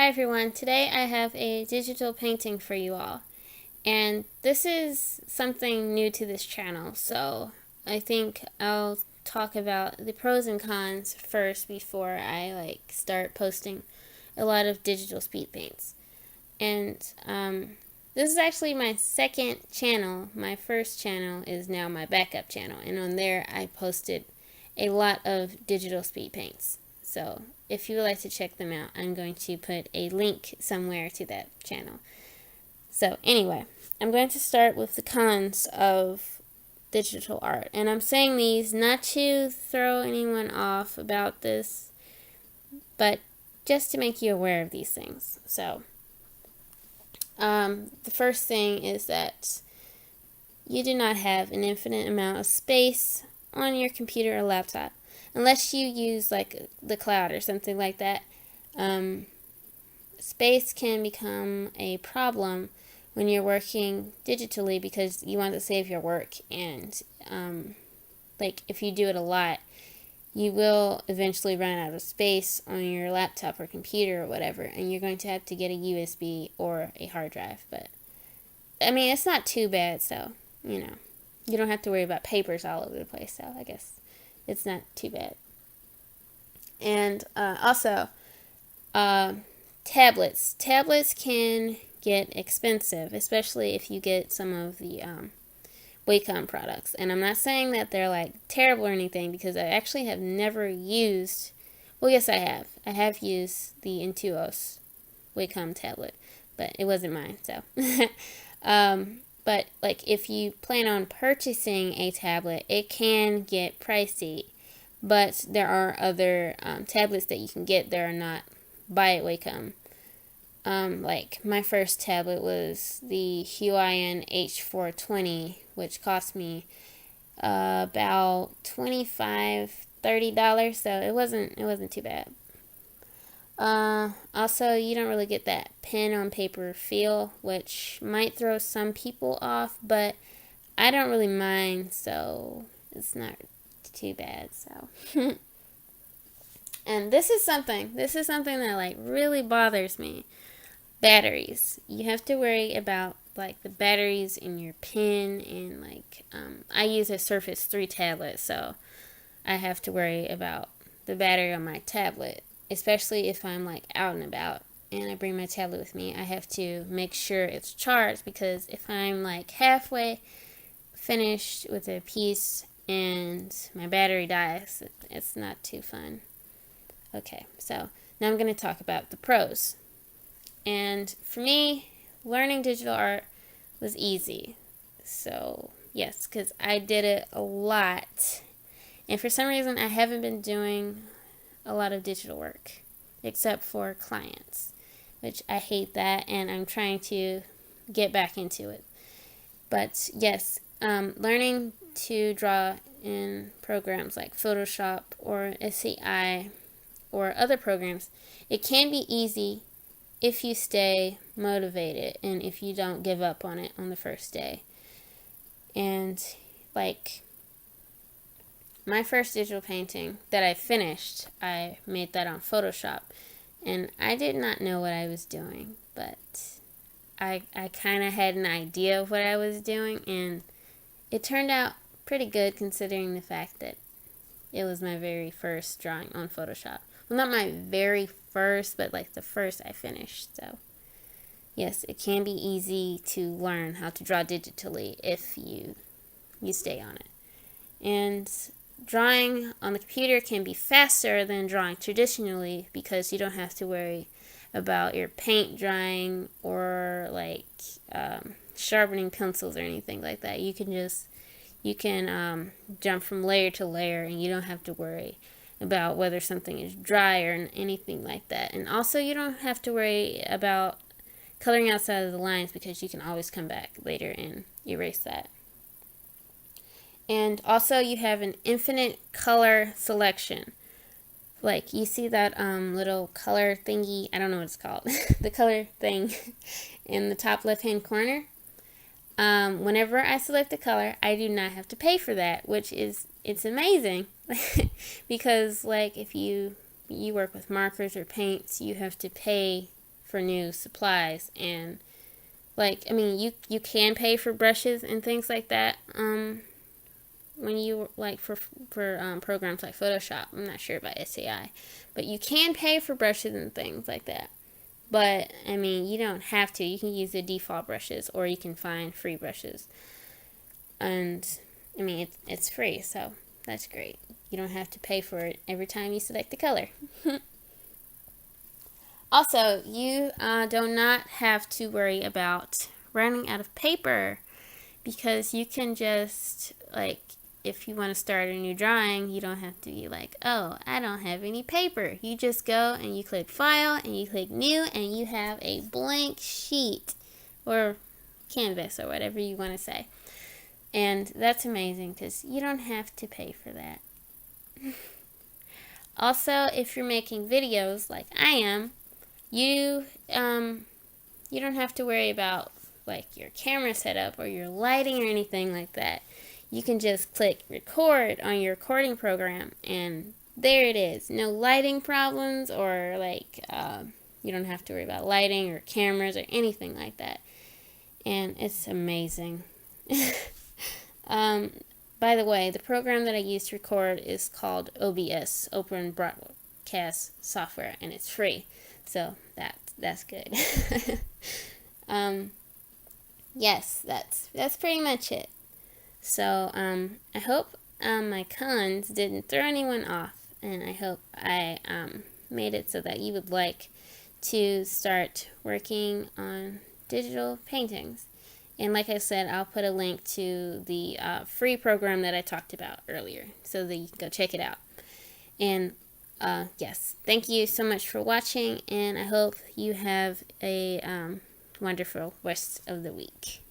Hi everyone, today I have a digital painting for you all, and this is something new to this channel, so I think I'll talk about the pros and cons first before I start posting a lot of digital speed paints. And this is actually my second channel. My first channel is now my backup channel, and on there I posted a lot of digital speed paints. So if you would like to check them out, I'm going to put a link somewhere to that channel. So anyway, I'm going to start with the cons of digital art. And I'm saying these not to throw anyone off about this, but just to make you aware of these things. So the first thing is that you do not have an infinite amount of space on your computer or laptop. Unless you use like the cloud or something like that, space can become a problem when you're working digitally because you want to save your work, and if you do it a lot, you will eventually run out of space on your laptop or computer or whatever, and you're going to have to get a USB or a hard drive. But I mean, it's not too bad, so you don't have to worry about papers all over the place, so I guess it's not too bad. And also, tablets. Tablets can get expensive, especially if you get some of the Wacom products. And I'm not saying that they're like terrible or anything, because I actually have never used, well, yes I have. I have used the Intuos Wacom tablet, but it wasn't mine, so. But like if you plan on purchasing a tablet, it can get pricey. But there are other tablets that you can get that are not by Wacom. Like my first tablet was the Huion H420, which cost me about $25-$30, so it wasn't too bad. Also, you don't really get that pen on paper feel, which might throw some people off, but I don't really mind, so it's not too bad. So and this is something that like really bothers me. Batteries. You have to worry about like the batteries in your pen, and I use a Surface 3 tablet, so I have to worry about the battery on my tablet, especially if I'm like out and about and I bring my tablet with me. I have to make sure it's charged, because if I'm like halfway finished with a piece and my battery dies, it's not too fun. Okay, so now I'm going to talk about the pros. And for me, learning digital art was easy. So yes, because I did it a lot. And for some reason, I haven't been doing a lot of digital work, except for clients, which I hate that, and I'm trying to get back into it. But yes, learning to draw in programs like Photoshop or SAI or other programs, it can be easy if you stay motivated and if you don't give up on it on the first day. And like my first digital painting that I finished, I made that on Photoshop, and I did not know what I was doing, but I kind of had an idea of what I was doing, and it turned out pretty good considering the fact that it was my very first drawing on Photoshop. Well, not my very first, but like the first I finished. So yes, it can be easy to learn how to draw digitally if you stay on it. And drawing on the computer can be faster than drawing traditionally, because you don't have to worry about your paint drying or sharpening pencils or anything like that. You can jump from layer to layer, and you don't have to worry about whether something is dry or anything like that. And also, you don't have to worry about coloring outside of the lines, because you can always come back later and erase that. And also, you have an infinite color selection. Like, you see that little color thingy, I don't know what it's called, the color thing in the top left-hand corner. Whenever I select a color, I do not have to pay for that, which is, it's amazing. Because like if you work with markers or paints, you have to pay for new supplies. And like, I mean, you can pay for brushes and things like that when you like for programs like Photoshop. I'm not sure about SAI, but you can pay for brushes and things like that. But I mean, you don't have to. You can use the default brushes, or you can find free brushes. And I mean, it's free, so that's great. You don't have to pay for it every time you select the color. Also, you do not have to worry about running out of paper, because you can just, like, if you want to start a new drawing, you don't have to be like, oh, I don't have any paper. You just go and you click File and you click New, and you have a blank sheet or canvas or whatever you want to say. And that's amazing because you don't have to pay for that. Also, if you're making videos like I am, you don't have to worry about like your camera setup or your lighting or anything like that. You can just click record on your recording program, and there it is. No lighting problems, or like you don't have to worry about lighting or cameras or anything like that. And it's amazing. By the way, the program that I use to record is called OBS, Open Broadcast Software, and it's free. So that's good. Yes, that's pretty much it. So I hope my cons didn't throw anyone off, and I hope I made it so that you would like to start working on digital paintings. And like I said, I'll put a link to the free program that I talked about earlier, so that you can go check it out. And yes, thank you so much for watching, and I hope you have a wonderful rest of the week.